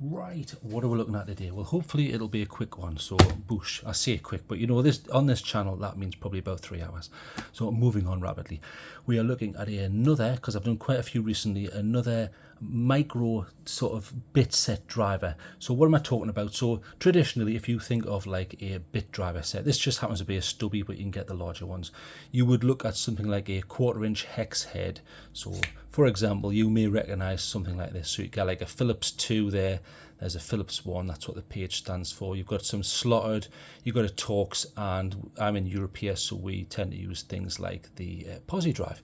Right, what are we looking at today? Well, hopefully it'll be a quick one. So, boosh, I say quick, but you know, this on this channel, that means probably about 3 hours. So, moving on rapidly, we are looking at another, because I've done quite a few recently, another micro sort of bit set driver. So, what am I talking about? So, traditionally, if you think of like a bit driver set, this just happens to be a stubby, but you can get the larger ones. You would look at something like a 1/4" hex head. So, for example, you may recognize something like this. So, you got like a Phillips 2 there. There's a Phillips 1, that's what the page stands for. You've got some slotted, you've got a Torx, and I'm in Europe here, so we tend to use things like the posi drive.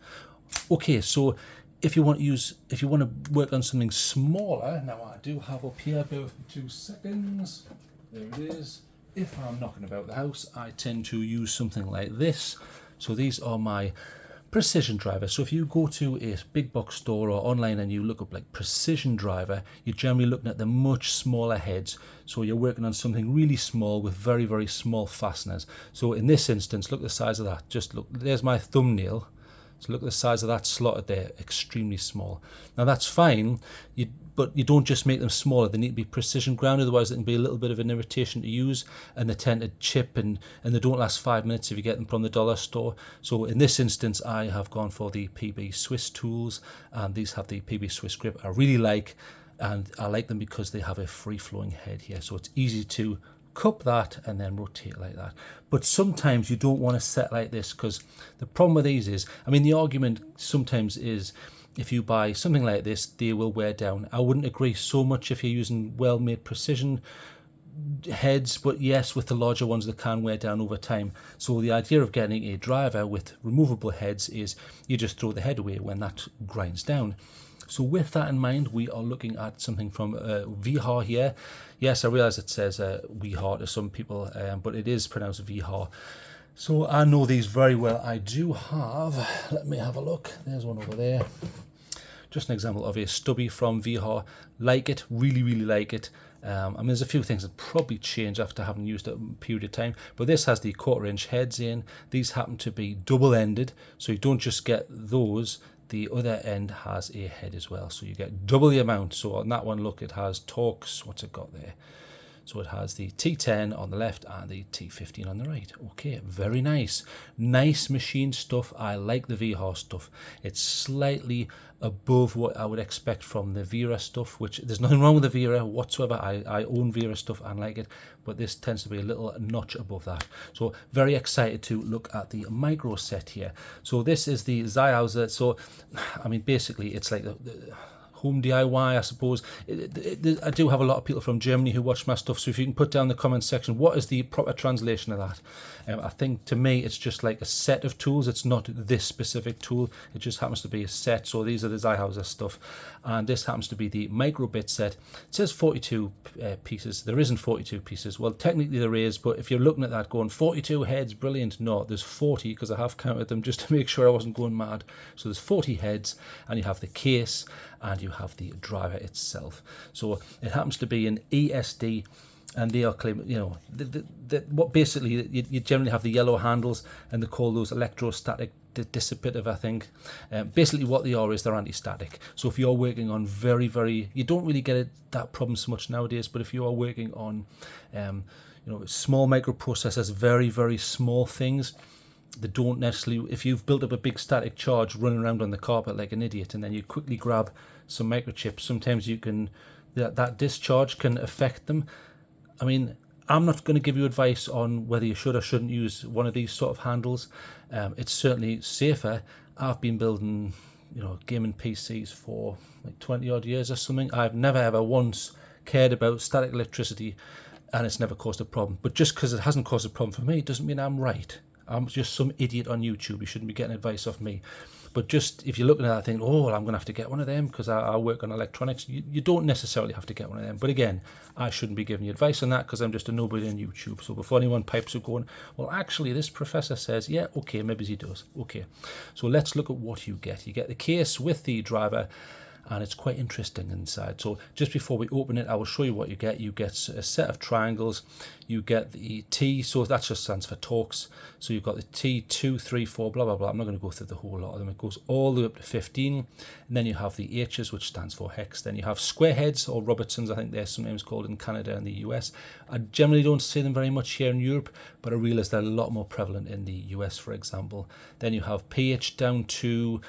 Okay, so if you want to work on something smaller, now I do have up here, bear with me 2 seconds. There it is. If I'm knocking about the house, I tend to use something like this. So these are my precision driver. So if you go to a big box store or online and you look up like precision driver, you're generally looking at the much smaller heads. So you're working on something really small with very, very small fasteners. So in this instance, look at the size of that. Just look, there's my thumbnail. So look at the size of that slotted there, extremely small. Now that's fine, but you don't just make them smaller, they need to be precision ground, otherwise it can be a little bit of an irritation to use, and they tend to chip and they don't last 5 minutes if you get them from the dollar store. So in this instance, I have gone for the PB Swiss tools, and these have the PB Swiss grip I really like, and I like them because they have a free-flowing head here, so it's easy to cup that and then rotate like that. But sometimes you don't want to set like this, because the problem with these is, I mean, the argument sometimes is if you buy something like this, they will wear down. I wouldn't agree so much if you're using well-made precision heads, but yes, with the larger ones, they can wear down over time. So the idea of getting a driver with removable heads is you just throw the head away when that grinds down. So with that in mind, we are looking at something from Wiha here. Yes, I realize it says Wiha to some people, but it is pronounced Wiha. So I know these very well. I do have, let me have a look. There's one over there. Just an example of a stubby from Wiha. Like it, really, really like it. I mean, there's a few things that probably change after having used it a period of time, but this has the 1/4" heads in. These happen to be double-ended, so you don't just get those. The other end has a head as well, so you get double the amount. So on that one, look, it has Torx. What's it got there? So it has the T10 on the left and the T15 on the right. Okay, very nice. Nice machine stuff. I like the Wiha stuff. It's slightly above what I would expect from the Vera stuff, which there's nothing wrong with the Vera whatsoever. I own Vera stuff and like it, but this tends to be a little notch above that. So very excited to look at the micro set here. So this is the Zai Hause. So, I mean, basically it's like the home DIY, I suppose. I do have a lot of people from Germany who watch my stuff, so if you can put down in the comments section what is the proper translation of that. I think to me it's just like a set of tools. It's not this specific tool, it just happens to be a set. So these are the Zai Hause stuff, and this happens to be the micro bit set. It says 42 pieces. There isn't 42 pieces. Well, technically there is, but if you're looking at that going 42 heads, brilliant. No, there's 40, because I have counted them just to make sure I wasn't going mad. So there's 40 heads, and you have the case and you have the driver itself. So it happens to be an ESD, and they are claiming, you know, what basically you generally have the yellow handles, and they call those electrostatic dissipative, I think. Basically what they are is they're anti-static. So if you're working on very, you don't really get that problem so much nowadays, but if you are working on you know, small microprocessors, very small things, they don't necessarily, if you've built up a big static charge running around on the carpet like an idiot, and then you quickly grab some microchips, sometimes you can, that discharge can affect them. I mean, I'm not going to give you advice on whether you should or shouldn't use one of these sort of handles. It's certainly safer. I've been building, you know, gaming PCs for like 20 odd years or something. I've never ever once cared about static electricity, and it's never caused a problem. But just because it hasn't caused a problem for me doesn't mean I'm right. I'm just some idiot on YouTube. You shouldn't be getting advice off me. But just if you're looking at that thing, oh, well, I'm going to have to get one of them because I work on electronics, you don't necessarily have to get one of them. But again, I shouldn't be giving you advice on that because I'm just a nobody on YouTube. So before anyone pipes up going, well, actually, this professor says, yeah, okay, maybe he does. Okay, so let's look at what you get. You get the case with the driver, and it's quite interesting inside. So just before we open it, I will show you what you get. You get a set of triangles, you get the T, so that just stands for Torx. So you've got the T, 2, 3, 4, blah, blah, blah. I'm not going to go through the whole lot of them. It goes all the way up to 15. And then you have the H's, which stands for hex. Then you have square heads, or Robertsons, I think they're sometimes called in Canada and the US. I generally don't see them very much here in Europe, but I realise they're a lot more prevalent in the US, for example. Then you have PH down to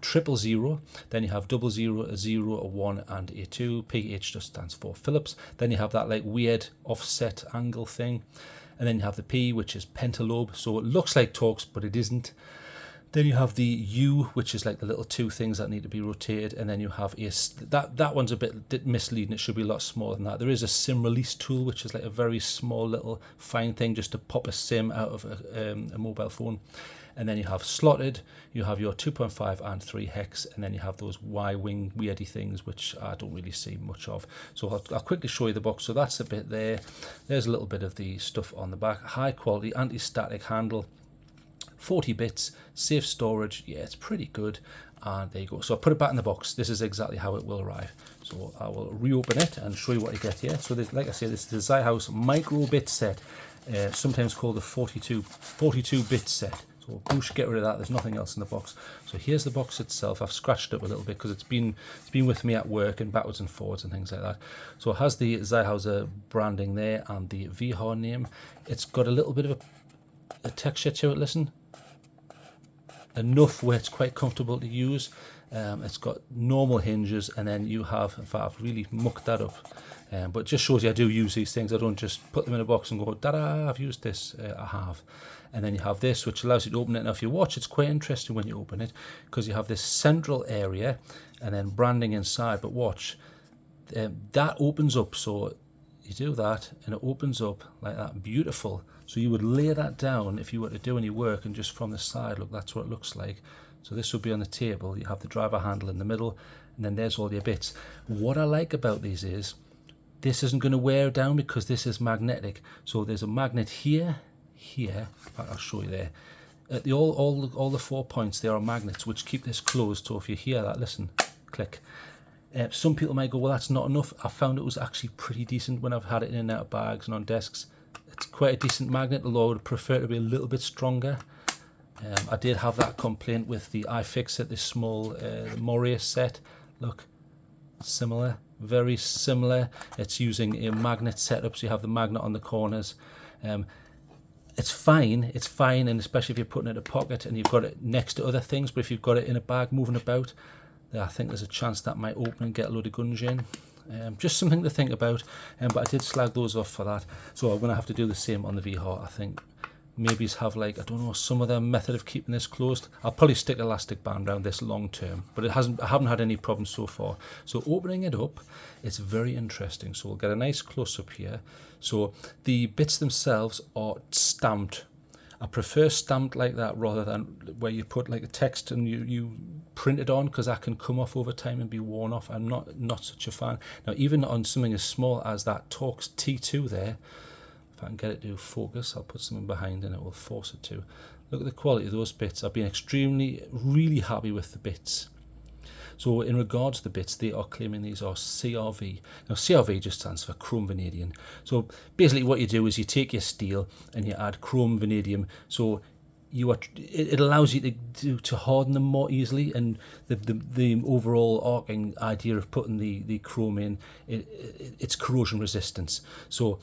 000. Then you have 00, a 0, a 1, and a 2. PH just stands for Phillips. Then you have that like weird offset angle thing. And then you have the P, which is pentalobe. So it looks like Torx, but it isn't. Then you have the U, which is like the little two things that need to be rotated. And then you have that one's a bit misleading. It should be a lot smaller than that. There is a sim release tool, which is like a very small little fine thing just to pop a sim out of a mobile phone. And then you have slotted, you have your 2.5 and 3 hex, and then you have those Y-wing weirdy things, which I don't really see much of. So I'll quickly show you the box. So that's a bit there. There's a little bit of the stuff on the back. High quality anti-static handle, 40 bits, safe storage. Yeah, it's pretty good. And there you go. So I'll put it back in the box. This is exactly how it will arrive. So I will reopen it and show you what you get here. So this, like I said, this is the Zai Hause micro bit set, sometimes called the 42 bit set. So boosh, get rid of that. There's nothing else in the box. So here's the box itself. I've scratched it up a little bit because it's been with me at work and backwards and forwards and things like that. So it has the Zai Hause branding there and the Wiha name. It's got a little bit of a texture to it. Listen, enough where it's quite comfortable to use. It's got normal hinges, and then you have, in fact, I've really mucked that up, but it just shows you I do use these things. I don't just put them in a box and go, da-da, I've used this. I have. And then you have this, which allows you to open it. Now if you watch, it's quite interesting when you open it, because you have this central area and then branding inside. But watch, that opens up. So you do that and it opens up like that. Beautiful. So you would lay that down if you were to do any work, and just from the side, look, that's what it looks like. So this would be on the table. You have the driver handle in the middle, and then there's all your bits. What I like about these is this isn't going to wear down because this is magnetic. So there's a magnet here. In fact, I'll show you there. At all the 4 points there are magnets which keep this closed. So if you hear that, listen, click. Some people might go, well, that's not enough. I found it was actually pretty decent when I've had it in and out of bags and on desks. It's quite a decent magnet, although I would prefer to be a little bit stronger. I did have that complaint with the Ifixit, this small Moria set. Look, similar, very similar. It's using a magnet setup, so you have the magnet on the corners. It's fine, and especially if you're putting it in a pocket and you've got it next to other things. But if you've got it in a bag moving about, I think there's a chance that might open and get a load of gunge in. Just something to think about. But I did slag those off for that. So I'm going to have to do the same on the Wiha, I think. Maybe have, like, I don't know, some other method of keeping this closed. I'll probably stick elastic band around this long term, but I haven't had any problems so far. So opening it up, it's very interesting. So we'll get a nice close up here. So the bits themselves are stamped. I prefer stamped like that rather than where you put like a text and you print it on, because that can come off over time and be worn off. I'm not such a fan. Now, even on something as small as that Torx T2 there, if I can get it to focus, I'll put something behind and it will force it to. Look at the quality of those bits. I've been really happy with the bits. So in regards to the bits, they are claiming these are CRV. Now CRV just stands for chrome vanadium. So basically what you do is you take your steel and you add chrome vanadium. So it allows you to harden them more easily, and the overall arcing idea of putting the chrome in, it's corrosion resistance. So,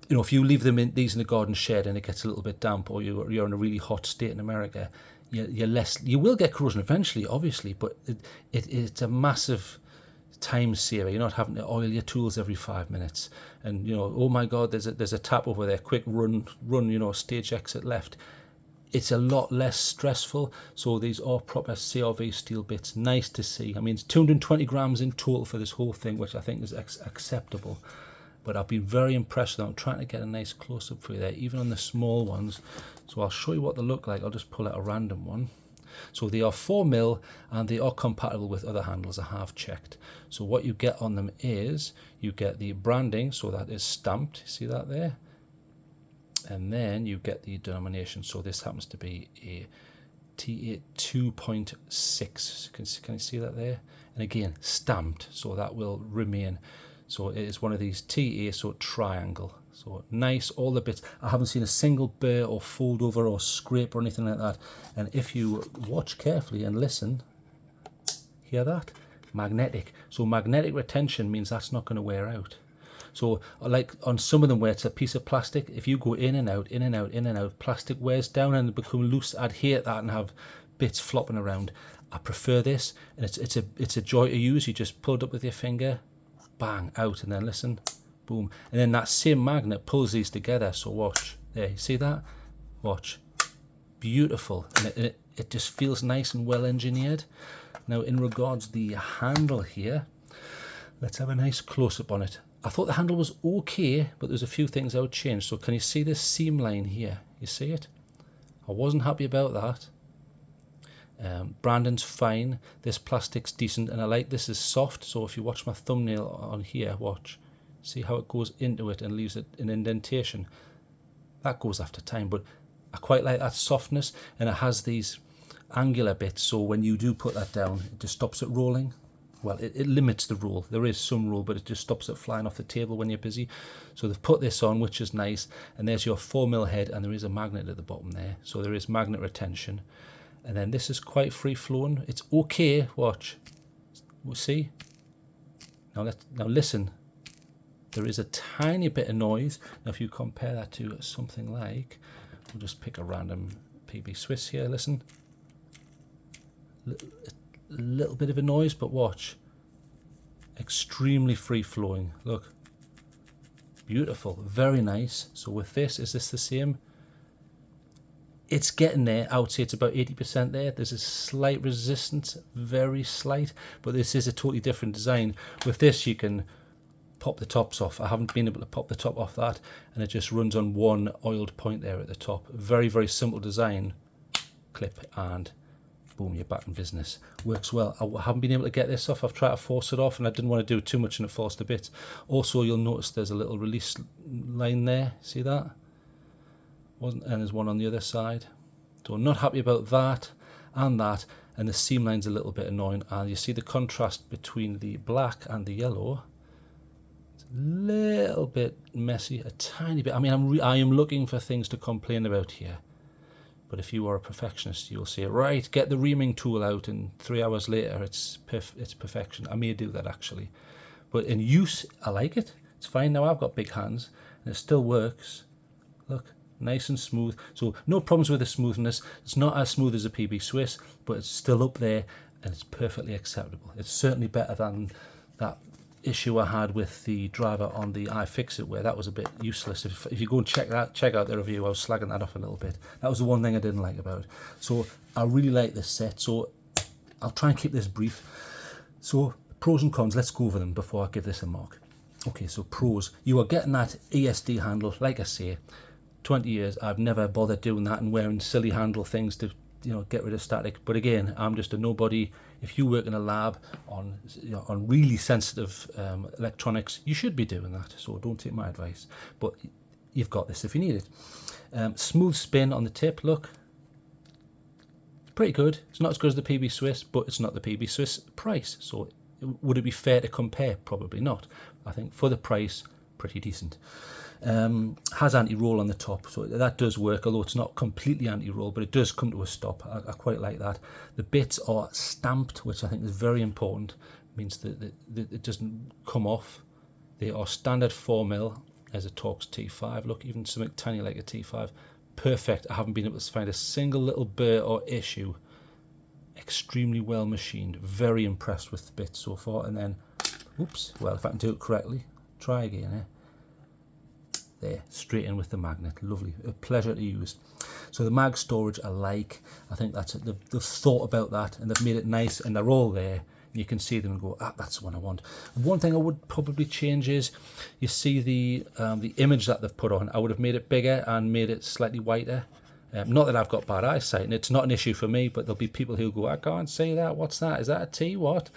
you know, if you leave these in a garden shed and it gets a little bit damp, or you're in a really hot state in America, you will get corrosion eventually, obviously, but it's a massive time saver. You're not having to oil your tools every 5 minutes, and you know, oh my God, there's a tap over there, quick run, you know, stage exit left. It's a lot less stressful. So these are proper CRV steel bits. Nice to see. I mean, it's 220 grams in total for this whole thing, which I think is acceptable. But I've been very impressed with them. I'm trying to get a nice close-up for you there, even on the small ones. So I'll show you what they look like. I'll just pull out a random one. So they are 4mm and they are compatible with other handles. I have checked. So what you get on them is you get the branding, so that is stamped. See that there? And then you get the denomination. So this happens to be a T8 2.6. Can you see that there? and again stamped, so that will remain. So it is one of these TA, so triangle. So nice, all the bits. I haven't seen a single burr or fold over or scrape or anything like that. And if you watch carefully and listen, hear that? Magnetic. So magnetic retention means that's not going to wear out. So like on some of them where it's a piece of plastic, if you go in and out, in and out, in and out, plastic wears down and become loose. I'd hate that and have bits flopping around. I prefer this, and it's a joy to use. You just pull it up with your finger, bang, out, and then listen, boom. And then that same magnet pulls these together. So watch, there, you see that? Watch, beautiful. And it just feels nice and well engineered. Now in regards to the handle here, let's have a nice close-up on it. I thought the handle was okay, but there's a few things I would change. So can you see this seam line here? You see it? I wasn't happy about that. Brandon's fine. This plastic's decent, and I like this is soft. So if you watch my thumbnail on here, watch. See how it goes into it and leaves it an indentation. That goes after time, but I quite like that softness, and it has these angular bits. So when you do put that down, it just stops it rolling. Well, it limits the roll. There is some roll, but it just stops it flying off the table when you're busy. So they've put this on, which is nice. And there's your 4mm head, and there is a magnet at the bottom there. So there is magnet retention. And then this is quite free-flowing. It's okay. Watch. We'll see. Now listen. There is a tiny bit of noise. Now if you compare that to something like, we'll just pick a random PB Swiss here. Listen. Little bit of a noise, but watch, extremely free flowing. Look, beautiful, very nice. So with this, is this the same? It's getting there. I would say it's about 80% there. There's a slight resistance, very slight, but this is a totally different design. With this, you can pop the tops off. I haven't been able to pop the top off that, and it just runs on one oiled point there at the top. Very, very simple design. Clip and boom, you're back in business. Works well. I haven't been able to get this off. I've tried to force it off, and I didn't want to do too much and it falls to bits. Also, you'll notice there's a little release line there. See that? And there's one on the other side. So I'm not happy about that, and the seam line's a little bit annoying. And you see the contrast between the black and the yellow. It's a little bit messy, a tiny bit. I mean, I am looking for things to complain about here. But if you are a perfectionist, you'll say, right, get the reaming tool out, and 3 hours later, it's perfection. I may do that, actually. But in use, I like it. It's fine now. I've got big hands, and it still works. Look, nice and smooth. So no problems with the smoothness. It's not as smooth as a PB Swiss, but it's still up there, and it's perfectly acceptable. It's certainly better than that issue I had with the driver on the Ifixit, where that was a bit useless. If you go and check out the review, I was slagging that off a little bit. That was the one thing I didn't like about it. So I really like this set, so I'll try and keep this brief. So pros and cons, let's go over them before I give this a mark. Okay, so pros, you are getting that ESD handle. Like I say, 20 years I've never bothered doing that and wearing silly handle things to get rid of static. But again, I'm just a nobody. If you work in a lab on really sensitive electronics, you should be doing that. So don't take my advice. But you've got this if you need it. Smooth spin on the tip. Look, pretty good. It's not as good as the PB Swiss, but it's not the PB Swiss price. So would it be fair to compare? Probably not. I think for the price, pretty decent. Has anti-roll on the top, so that does work, although it's not completely anti-roll, but it does come to a stop. I quite like that. The bits are stamped, which I think is very important. It means that it doesn't come off. They are standard 4mm as a Torx T5. Look, even something tiny like a T5. Perfect. I haven't been able to find a single little burr or issue. Extremely well machined. Very impressed with the bits so far. And then, oops, well, if I can do it correctly, try again, eh? There, straight in with the magnet. Lovely, a pleasure to use. So the mag storage I like. I think that's it. They've thought about that, and they've made it nice, and they're all there. And you can see them and go, that's the one I want. One thing I would probably change is, you see the image that they've put on. I would have made it bigger and made it slightly whiter. Not that I've got bad eyesight, and it's not an issue for me, but there'll be people who go, I can't see that. What's that? Is that a T? What?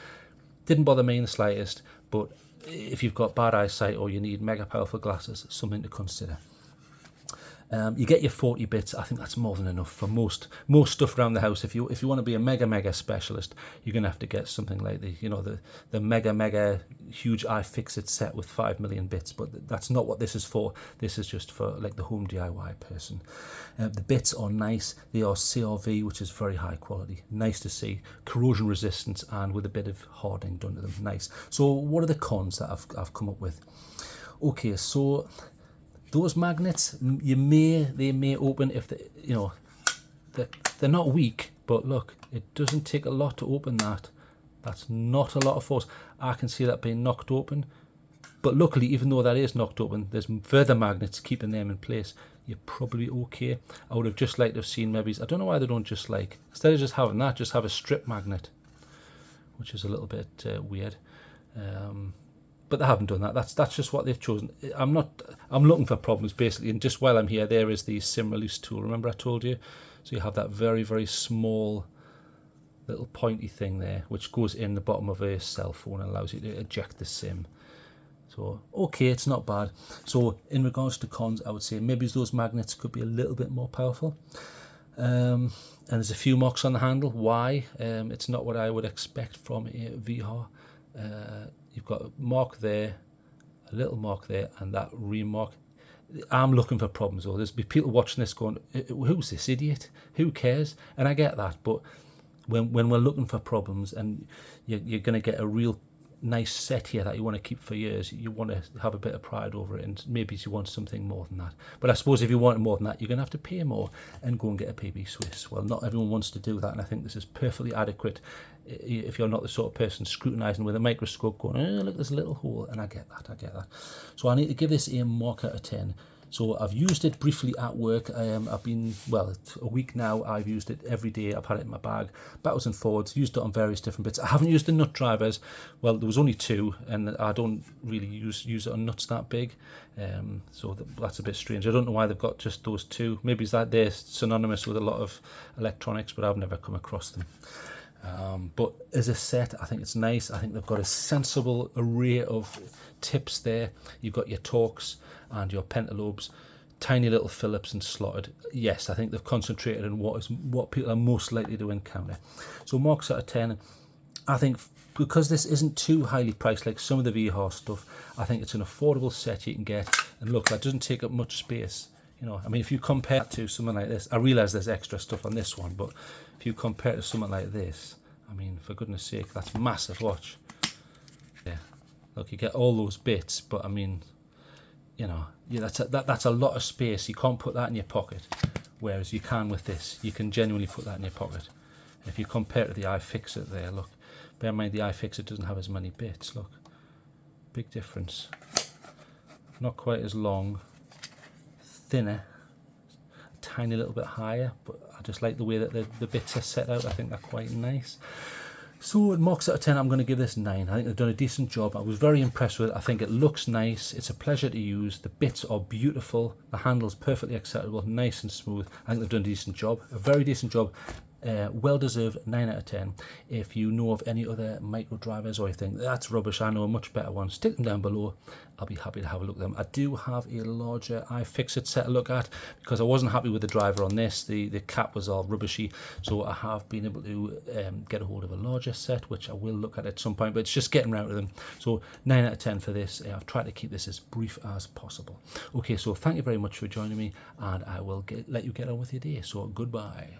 Didn't bother me in the slightest, but if you've got bad eyesight or you need mega powerful glasses, something to consider. You get your 40 bits. I think that's more than enough for most stuff around the house. If you want to be a mega specialist, you're gonna have to get something like the mega huge Ifixit set with 5 million bits. But that's not what this is for. This is just for like the home DIY person. The bits are nice. They are CRV, which is very high quality. Nice to see. Corrosion resistance and with a bit of hardening done to them. Nice. So what are the cons that I've come up with? Okay, so those magnets, they may open if they're not weak, but look, it doesn't take a lot to open that. That's not a lot of force. I can see that being knocked open, but luckily, even though that is knocked open, there's further magnets keeping them in place. You're probably okay. I would have just liked to have seen maybe, I don't know why they don't just instead of just having that, just have a strip magnet, which is a little bit weird. But they haven't done that. That's just what they've chosen. I'm looking for problems basically, and just while I'm here, there is the sim release tool. Remember I told you? So you have that very, very small little pointy thing there, which goes in the bottom of a cell phone and allows you to eject the sim. So okay, it's not bad. So in regards to cons, I would say maybe those magnets could be a little bit more powerful. And there's a few marks on the handle. Why? It's not what I would expect from a Wiha. You've got a mark there, a little mark there, and that remark. I'm looking for problems, though. There's be people watching this going, who's this idiot? Who cares? And I get that, but when we're looking for problems and you're going to get a real nice set here that you want to keep for years, you want to have a bit of pride over it, and maybe you want something more than that. But I suppose if you want more than that, you're going to have to pay more and go and get a PB Swiss. Well, not everyone wants to do that, and I think this is perfectly adequate if you're not the sort of person scrutinising with a microscope going, oh, look, there's a little hole, and I get that. So I need to give this a mark out of 10. So I've used it briefly at work. I've been, it's a week now. I've used it every day. I've had it in my bag, backwards and forwards, used it on various different bits. I haven't used the nut drivers. Well, there was only 2, and I don't really use it on nuts that big. So that's a bit strange. I don't know why they've got just those 2. Maybe it's that they're synonymous with a lot of electronics, but I've never come across them. But as a set, I think it's nice. I think they've got a sensible array of tips there. You've got your Torx and your pentalobes, tiny little Phillips and slotted. Yes, I think they've concentrated on what people are most likely to encounter. So marks out of 10. I think because this isn't too highly priced like some of the Wiha stuff, I think it's an affordable set you can get. And look, that doesn't take up much space. I mean, if you compare it to something like this, I realise there's extra stuff on this one, but if you compare it to something like this, I mean, for goodness sake, that's massive. Watch. Yeah. Look, you get all those bits, but I mean, that's a lot of space. You can't put that in your pocket, whereas you can with this. You can genuinely put that in your pocket. And if you compare it to the Ifixit there, look, bear in mind the Ifixit doesn't have as many bits. Look, big difference. Not quite as long, thinner, a tiny little bit higher, but I just like the way that the bits are set out. I think they're quite nice. So at marks out of 10, I'm going to give this 9. I think they've done a decent job. I was very impressed with it. I think it looks nice. It's a pleasure to use. The bits are beautiful. The handle's perfectly acceptable, nice and smooth. I think they've done a decent job, a very decent job. Well deserved 9 out of 10. If you know of any other micro drivers or you think that's rubbish, I know a much better one, stick them down below. I'll be happy to have a look at them. I do have a larger Ifixit set to look at because I wasn't happy with the driver on this. The cap was all rubbishy, so I have been able to get a hold of a larger set, which I will look at some point, but it's just getting around to them. So 9 out of 10 for this. I've tried to keep this as brief as possible. Okay, so thank you very much for joining me, and I will let you get on with your day. So goodbye.